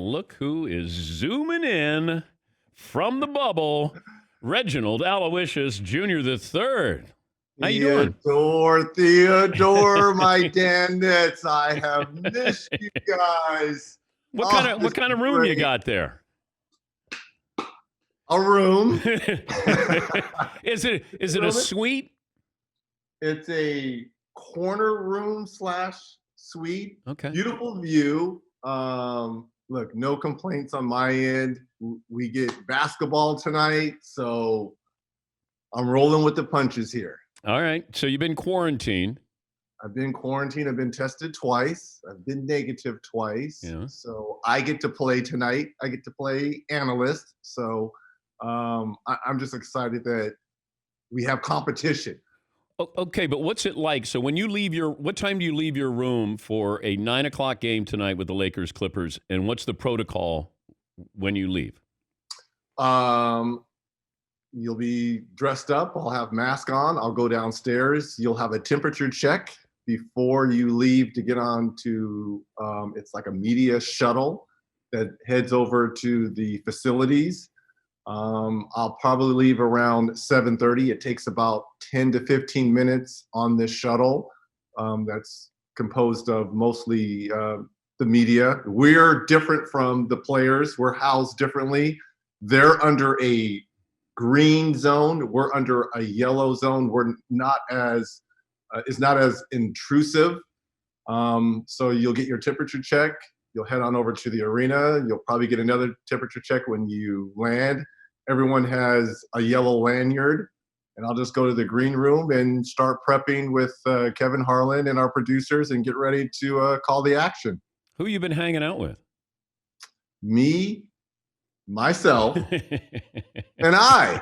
look who is zooming in from the bubble. Reginald Aloysius Jr. the third. How you doing? Theodore, my Dan Nits. I have missed you guys. What kind of room you got there? A room. Is it a suite? It's a corner room / suite. Okay. Beautiful view. Look, no complaints on my end. We get basketball tonight, so I'm rolling with the punches here. All right. So you've been quarantined. I've been quarantined. I've been tested twice. I've been negative twice. Yeah. So I get to play tonight. I get to play analyst. So I'm just excited that we have competition. Okay, but what's it like? So when you leave what time do you leave your room for a 9:00 game tonight with the Lakers Clippers? And what's the protocol when you leave? You'll be dressed up. I'll have mask on. I'll go downstairs. You'll have a temperature check before you leave to get on to, it's like a media shuttle that heads over to the facilities. I'll probably leave around 7:30. It takes about 10 to 15 minutes on this shuttle. That's composed of mostly the media. We're different from the players. We're housed differently. They're under a green zone. We're under a yellow zone. We're not as it's not as intrusive. So you'll get your temperature check. You'll head on over to the arena. You'll probably get another temperature check when you land. Everyone has a yellow lanyard, and I'll just go to the green room and start prepping with Kevin Harlan and our producers and get ready to call the action. Who you been hanging out with? Me, myself, and I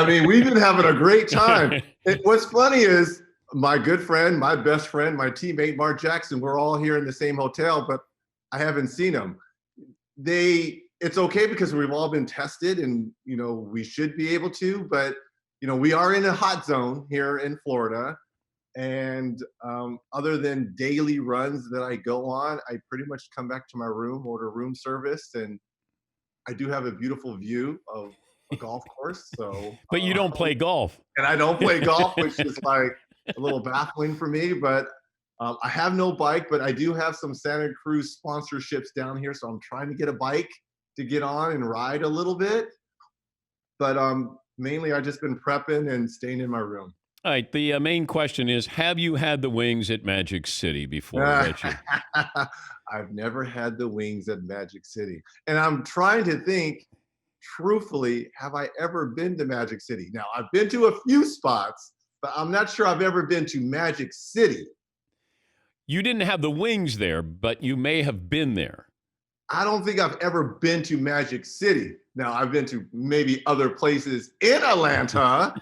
mean, we've been having a great time. What's funny is my good friend, my best friend, my teammate, Mark Jackson, we're all here in the same hotel, but I haven't seen him. It's okay because we've all been tested and, we should be able to, but, we are in a hot zone here in Florida. And other than daily runs that I go on, I pretty much come back to my room, order room service, and I do have a beautiful view of a golf course. So, but you don't play golf. And I don't play golf, which is like a little baffling for me. But I have no bike, but I do have some Santa Cruz sponsorships down here. So I'm trying to get a bike to get on and ride a little bit. But mainly I've just been prepping and staying in my room. All right. The main question is, have you had the wings at Magic City before, Reggie? I've never had the wings at Magic City. And I'm trying to think, truthfully, have I ever been to Magic City? Now, I've been to a few spots, but I'm not sure I've ever been to Magic City. You didn't have the wings there, but you may have been there. I don't think I've ever been to Magic City. Now, I've been to maybe other places in Atlanta,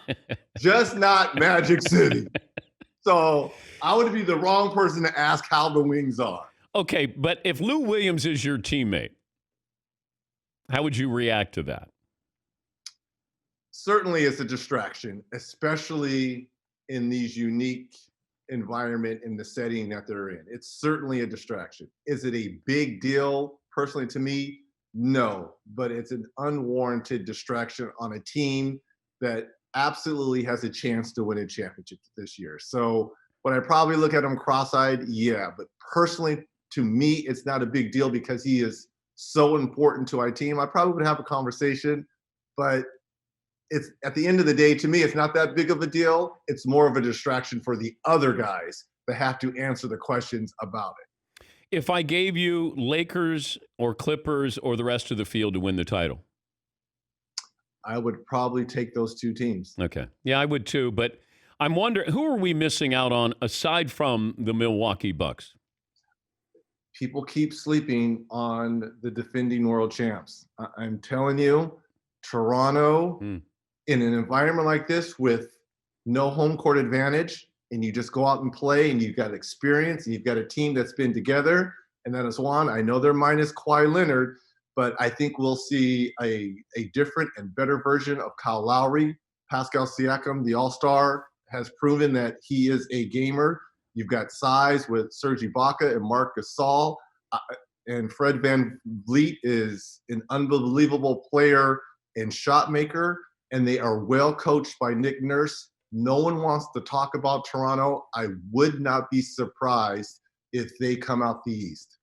just not Magic City. So I would be the wrong person to ask how the wings are. Okay, but if Lou Williams is your teammate, how would you react to that? Certainly it's a distraction, especially in these unique environment in the setting that they're in. It's certainly a distraction. Is it a big deal? Personally, to me, no, but it's an unwarranted distraction on a team that absolutely has a chance to win a championship this year. So would I probably look at him cross-eyed? Yeah, but personally, to me, it's not a big deal because he is so important to our team. I probably would have a conversation, but it's at the end of the day, to me, it's not that big of a deal. It's more of a distraction for the other guys that have to answer the questions about it. If I gave you Lakers or Clippers or the rest of the field to win the title? I would probably take those two teams. Okay. Yeah, I would too. But I'm wondering, who are we missing out on aside from the Milwaukee Bucks? People keep sleeping on the defending world champs. I'm telling you, Toronto, in an environment like this with no home court advantage, and you just go out and play, and you've got experience, and you've got a team that's been together, and that is one. I know they're minus Kawhi Leonard, but I think we'll see a different and better version of Kyle Lowry. Pascal Siakam, the All-Star, has proven that he is a gamer. You've got size with Serge Ibaka and Marc Gasol. And Fred Van Vliet is an unbelievable player and shot maker, and they are well coached by Nick Nurse. No one wants to talk about Toronto. I would not be surprised if they come out the East.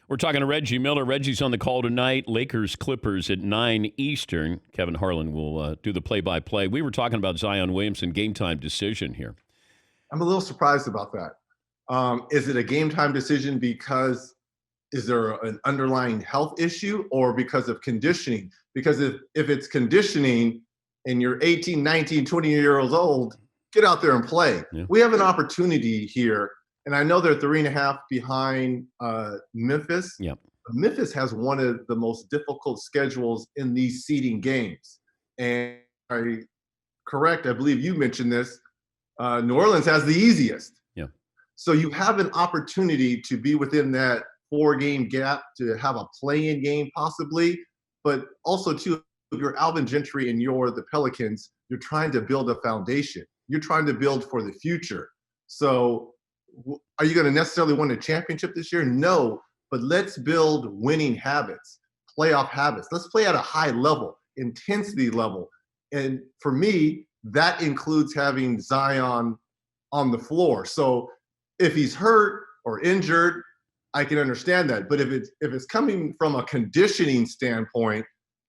We're talking to Reggie Miller. Reggie's on the call tonight. Lakers Clippers at 9 Eastern. Kevin Harlan will do the play-by-play. We were talking about Zion Williamson game-time decision here. I'm a little surprised about that. Is it a game-time decision because is there an underlying health issue or because of conditioning? Because if it's conditioning and you're 18, 19, 20-year-olds old, get out there and play. Yeah. We have an opportunity here. And I know they're 3.5 behind Memphis. Yep. Memphis has one of the most difficult schedules in these seeding games. And I believe you mentioned this, New Orleans has the easiest. Yeah. So you have an opportunity to be within that 4-game gap to have a play-in game possibly, but also too, if you're Alvin Gentry and you're the Pelicans, you're trying to build a foundation. You're trying to build for the future. So are you going to necessarily win a championship this year? No, but let's build winning habits, playoff habits. Let's play at a high level, intensity level. And for me, that includes having Zion on the floor. So if he's hurt or injured, I can understand that. But if it's coming from a conditioning standpoint,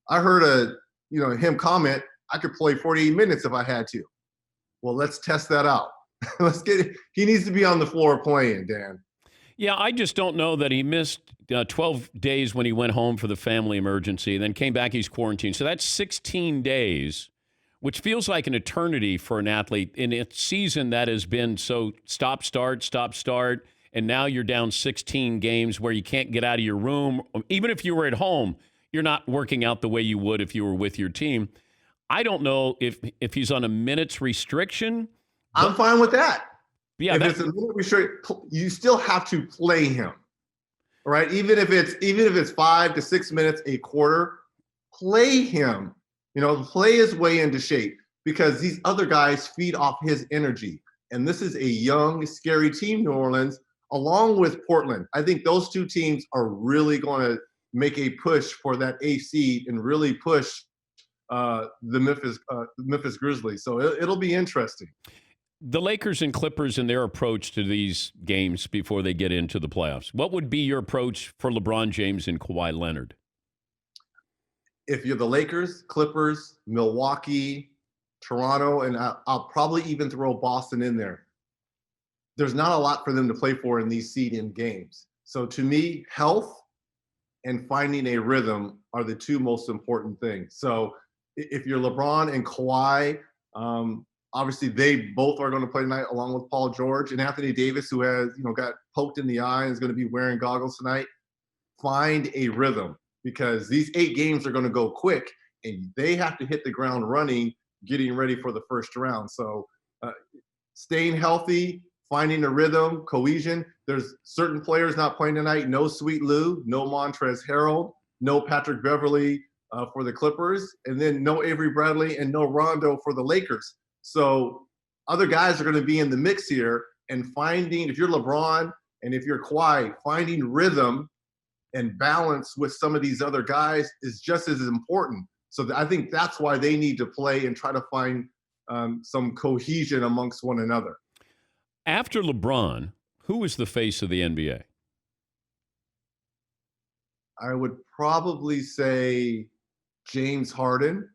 I heard him comment, I could play 48 minutes if I had to. Well, let's test that out. He needs to be on the floor playing, Dan. Yeah, I just don't know that he missed 12 days when he went home for the family emergency, then came back, he's quarantined. So that's 16 days, which feels like an eternity for an athlete in a season that has been so stop, start, and now you're down 16 games where you can't get out of your room. Even if you were at home, you're not working out the way you would if you were with your team. I don't know if he's on a minutes restriction. I'm fine with that. Yeah, if it's a minute restriction, you still have to play him, right? Even if it's 5 to 6 minutes a quarter, play him. Play his way into shape because these other guys feed off his energy. And this is a young, scary team, New Orleans, along with Portland. I think those two teams are really going to make a push for that eighth seed and really push the Memphis Grizzlies. So it'll be interesting. The Lakers and Clippers and their approach to these games before they get into the playoffs. What would be your approach for LeBron James and Kawhi Leonard? If you're the Lakers, Clippers, Milwaukee, Toronto, and I'll probably even throw Boston in there, there's not a lot for them to play for in these seed-in games. So to me, health and finding a rhythm are the two most important things. So if you're LeBron and Kawhi, obviously they both are going to play tonight along with Paul George and Anthony Davis, who has got poked in the eye and is going to be wearing goggles tonight. Find a rhythm because these 8 games are going to go quick and they have to hit the ground running, getting ready for the first round. So staying healthy, finding a rhythm, cohesion. There's certain players not playing tonight. No Sweet Lou, no Montrezl Harrell, no Patrick Beverly for the Clippers, and then no Avery Bradley and no Rondo for the Lakers. So other guys are going to be in the mix here, and if you're LeBron and if you're Kawhi, finding rhythm and balance with some of these other guys is just as important. So I think that's why they need to play and try to find some cohesion amongst one another. After LeBron, who is the face of the NBA? I would probably say James Harden.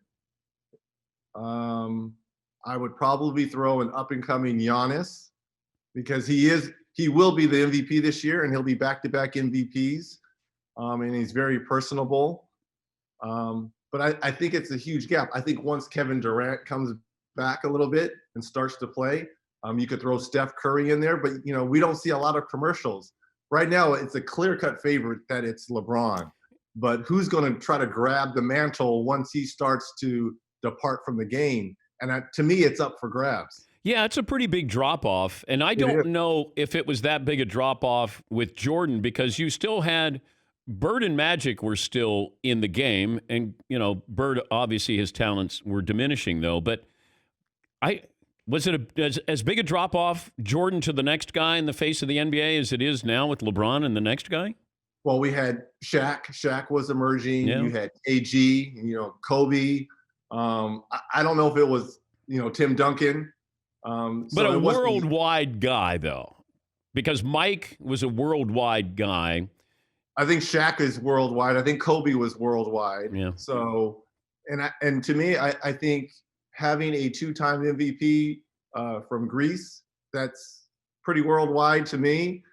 I would probably throw an up-and-coming Giannis because he will be the MVP this year, and he'll be back-to-back MVPs, and he's very personable. But I think it's a huge gap. I think once Kevin Durant comes back a little bit and starts to play, you could throw Steph Curry in there, but we don't see a lot of commercials. Right now, it's a clear-cut favorite that it's LeBron. But who's going to try to grab the mantle once he starts to depart from the game? And to me, it's up for grabs. Yeah, it's a pretty big drop-off. And I don't know if it was that big a drop-off with Jordan because you still had Bird and Magic were still in the game. And, Bird, obviously, his talents were diminishing, though. But was it as big a drop-off, Jordan to the next guy in the face of the NBA as it is now with LeBron and the next guy? Well, we had Shaq. Shaq was emerging. Yeah. You had AG, Kobe. I don't know if it was, Tim Duncan. But So a it wasn't. worldwide guy, though, because Mike was a worldwide guy. I think Shaq is worldwide. I think Kobe was worldwide. Yeah. So, and to me, I think having a 2-time MVP from Greece, that's pretty worldwide to me.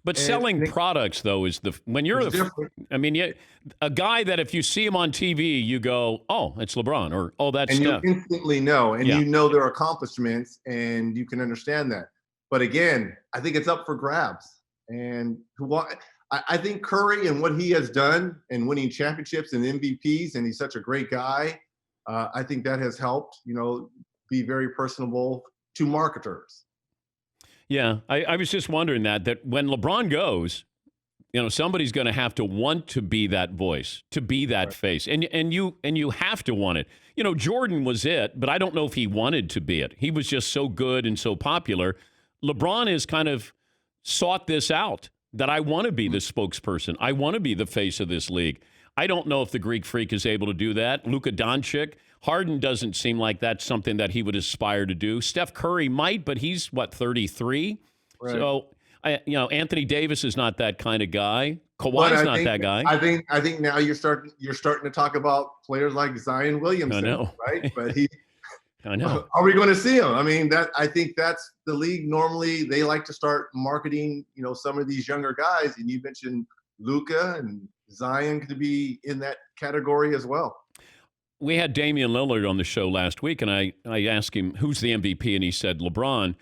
But selling products, though, is when you're a guy that if you see him on TV, you go, oh, it's LeBron, or oh, that's Steph. You instantly know, and you know their accomplishments, and you can understand that. But again, I think it's up for grabs. And I think Curry and what he has done and winning championships and MVPs, and he's such a great guy. I think that has helped, be very personable to marketers. Yeah, I was just wondering that when LeBron goes, somebody's going to have to want to be that voice, to be that face, and you have to want it. Jordan was it, but I don't know if he wanted to be it. He was just so good and so popular. LeBron has kind of sought this out, that I want to be the spokesperson. I want to be the face of this league. I don't know if the Greek Freak is able to do that. Luka Doncic. Harden doesn't seem like that's something that he would aspire to do. Steph Curry might, but he's 33. Right. So, Anthony Davis is not that kind of guy. Kawhi's not that guy. I think now you're starting to talk about players like Zion Williamson. I know, right? But I know. Are we going to see him? I mean, I think that's the league. Normally, they like to start marketing, some of these younger guys. And you mentioned Luka and Zion could be in that category as well. We had Damian Lillard on the show last week, and I asked him, who's the MVP? And he said, LeBron.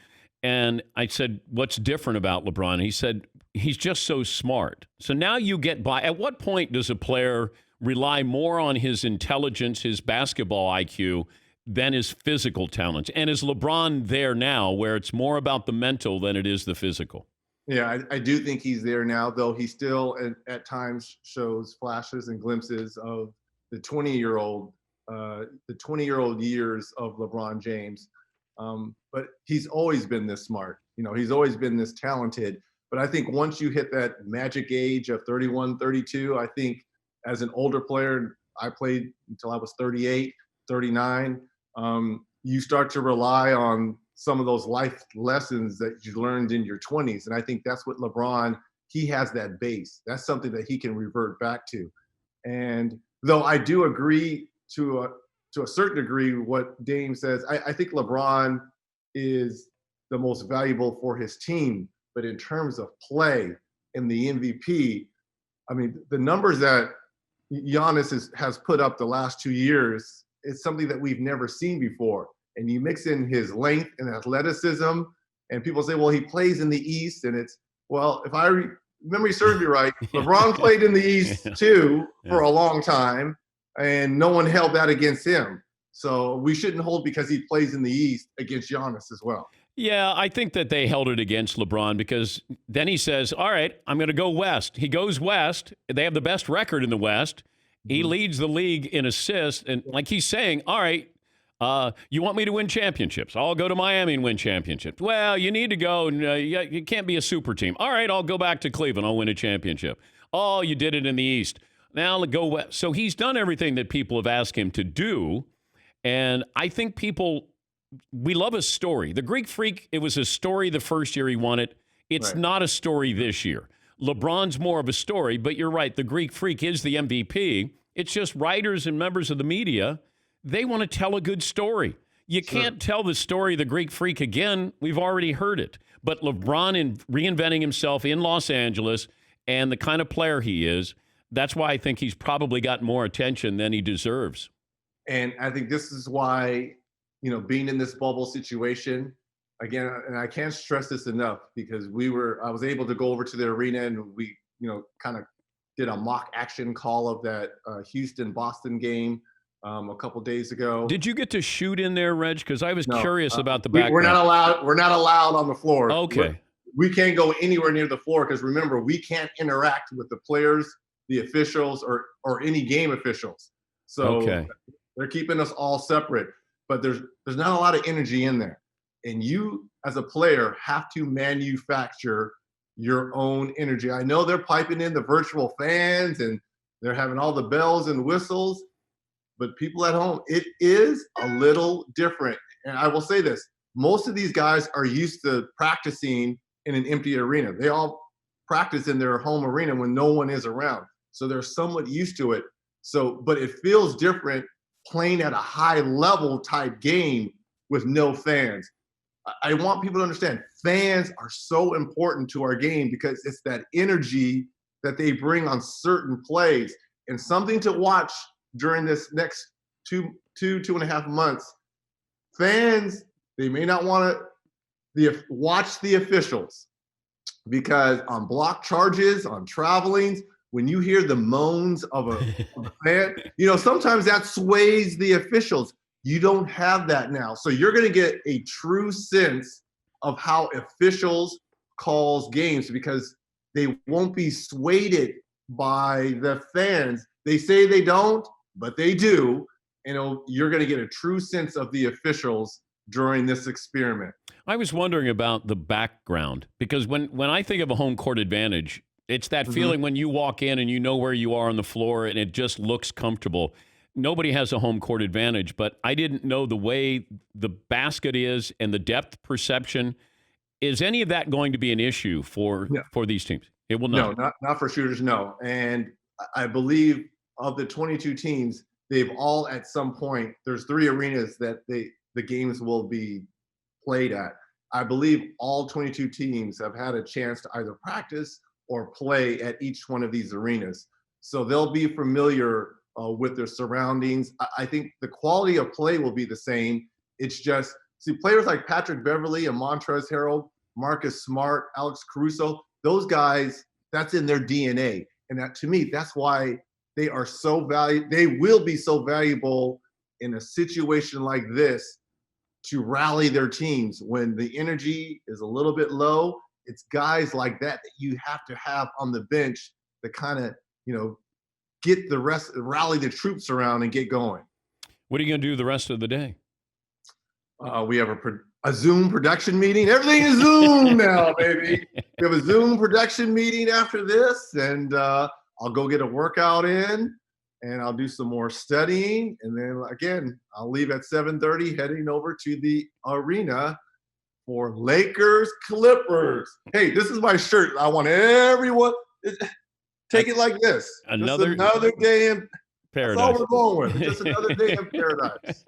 And I said, what's different about LeBron? And he said, he's just so smart. So now you get by. At what point does a player rely more on his intelligence, his basketball IQ, than his physical talents? And is LeBron there now where it's more about the mental than it is the physical? Yeah, I do think he's there now, though he still at times shows flashes and glimpses of the 20-year-old years of LeBron James. But he's always been this smart. He's always been this talented. But I think once you hit that magic age of 31, 32, I think as an older player, I played until I was 38, 39. You start to rely on some of those life lessons that you learned in your 20s. And I think that's what LeBron, he has that base. That's something that he can revert back to. And though I do agree to a certain degree what Dame says, I think LeBron is the most valuable for his team. But in terms of play and the MVP, I mean, the numbers that Giannis has put up the last 2 years, it's something that we've never seen before. And you mix in his length and athleticism, and people say, well, he plays in the East. And if I memory serves me right, LeBron played in the East too for a long time, and no one held that against him. So we shouldn't hold because he plays in the East against Giannis as well. Yeah, I think that they held it against LeBron because then he says, all right, I'm going to go West. He goes West. They have the best record in the West. He leads the league in assists. And like he's saying, all right, you want me to win championships? I'll go to Miami and win championships. Well, you need to go. And, you can't be a super team. All right, I'll go back to Cleveland. I'll win a championship. Oh, you did it in the East. Now go West. So he's done everything that people have asked him to do. And I think we love a story. The Greek Freak, it was a story the first year he won it. It's not a story this year. LeBron's more of a story, but you're right. The Greek Freak is the MVP. It's just writers and members of the media, they want to tell a good story. You can't tell the story of the Greek Freak again. We've already heard it. But LeBron in reinventing himself in Los Angeles and the kind of player he is, that's why I think he's probably got more attention than he deserves. And I think this is why, being in this bubble situation, again, and I can't stress this enough because I was able to go over to the arena and we, kind of did a mock action call of that Houston-Boston game a couple days ago. Did you get to shoot in there, Reg? Because I was curious about the background. We're not allowed on the floor. Okay. We can't go anywhere near the floor because remember, we can't interact with the players, the officials, or any game officials. So they're keeping us all separate. But there's not a lot of energy in there. And you, as a player, have to manufacture your own energy. I know they're piping in the virtual fans and they're having all the bells and whistles, but people at home, it is a little different. And I will say this, most of these guys are used to practicing in an empty arena. They all practice in their home arena when no one is around. So they're somewhat used to it. So, but it feels different playing at a high level type game with no fans. I want people to understand fans are so important to our game because it's that energy that they bring on certain plays. And something to watch during this next two and a half months. Fans, they may not want to watch the officials because on block charges, on travelings, when you hear the moans of a fan, sometimes that sways the officials. You don't have that now. So you're going to get a true sense of how officials calls games because they won't be swayed by the fans. They say they don't, but they do. You're going to get a true sense of the officials during this experiment. I was wondering about the background because when I think of a home court advantage, it's that feeling when you walk in and you know where you are on the floor and it just looks comfortable. Nobody has a home court advantage, but I didn't know the way the basket is and the depth perception. Is any of that going to be an issue for these teams? It will not. No, not for shooters, no. And I believe of the 22 teams, they've all at some point, there's 3 arenas that the games will be played at. I believe all 22 teams have had a chance to either practice or play at each one of these arenas. So they'll be familiar with their surroundings. I think the quality of play will be the same. It's just, players like Patrick Beverley and Montrezl Harrell, Marcus Smart, Alex Caruso, those guys, that's in their DNA. And that, to me, that's why they are so valuable. They will be so valuable in a situation like this to rally their teams when the energy is a little bit low. It's guys like that you have to have on the bench to kind of, get the rest, rally the troops around and get going. What are you going to do the rest of the day? We have a Zoom production meeting. Everything is Zoom now, baby. We have a Zoom production meeting after this, and I'll go get a workout in, and I'll do some more studying, and then again, I'll leave at 7:30, heading over to the arena for Lakers Clippers. Hey, this is my shirt. I want everyone take it like this. Another day in paradise. That's all we're going with. Just another day in paradise.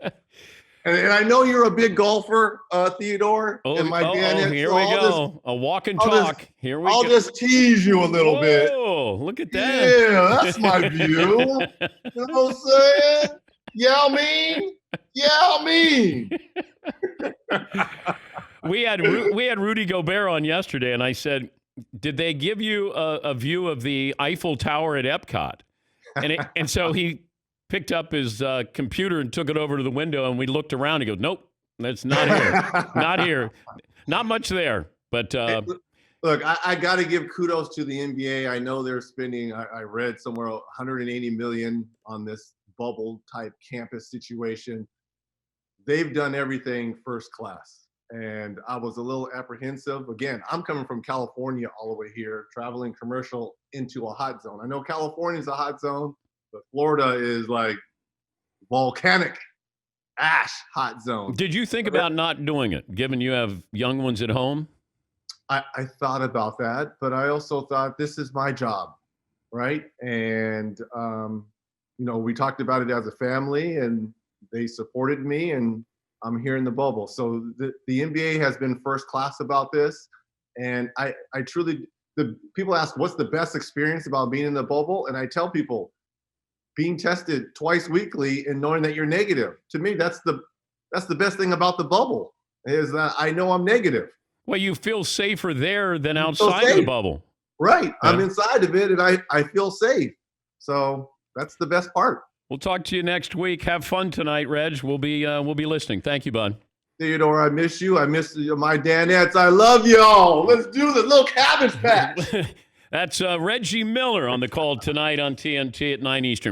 And I know you're a big golfer, Theodore. Here we go. A walk and talk. Here we go. I'll just tease you a little bit. Oh, look at that. Yeah, that's my view. You know what I'm saying? Yeah, I mean. We had Rudy Gobert on yesterday, and I said, did they give you a view of the Eiffel Tower at Epcot? And so he picked up his computer and took it over to the window, and we looked around. He goes, nope, that's not here. Not here. Not much there. But look, I got to give kudos to the NBA. I know they're spending, I read somewhere, $180 million on this bubble type campus situation. They've done everything first class. And I was a little apprehensive. Again, I'm coming from California all the way here, traveling commercial into a hot zone. I know California is a hot zone, but Florida is like volcanic ash hot zone. Did you think about not doing it, given you have young ones at home? I thought about that, but I also thought this is my job, right? And, we talked about it as a family, and they supported me, and I'm here in the bubble. So the NBA has been first class about this. And I truly, the people ask, what's the best experience about being in the bubble? And I tell people, being tested twice weekly and knowing that you're negative. To me, that's the best thing about the bubble, is that I know I'm negative. Well, you feel safer there than outside of the bubble. Right. Yeah. I'm inside of it, and I feel safe. So that's the best part. We'll talk to you next week. Have fun tonight, Reg. We'll be listening. Thank you, bud. Theodore, I miss you. I miss my Danettes. I love y'all. Let's do the little Cabbage Patch. That's Reggie Miller on the call tonight on TNT at 9 Eastern.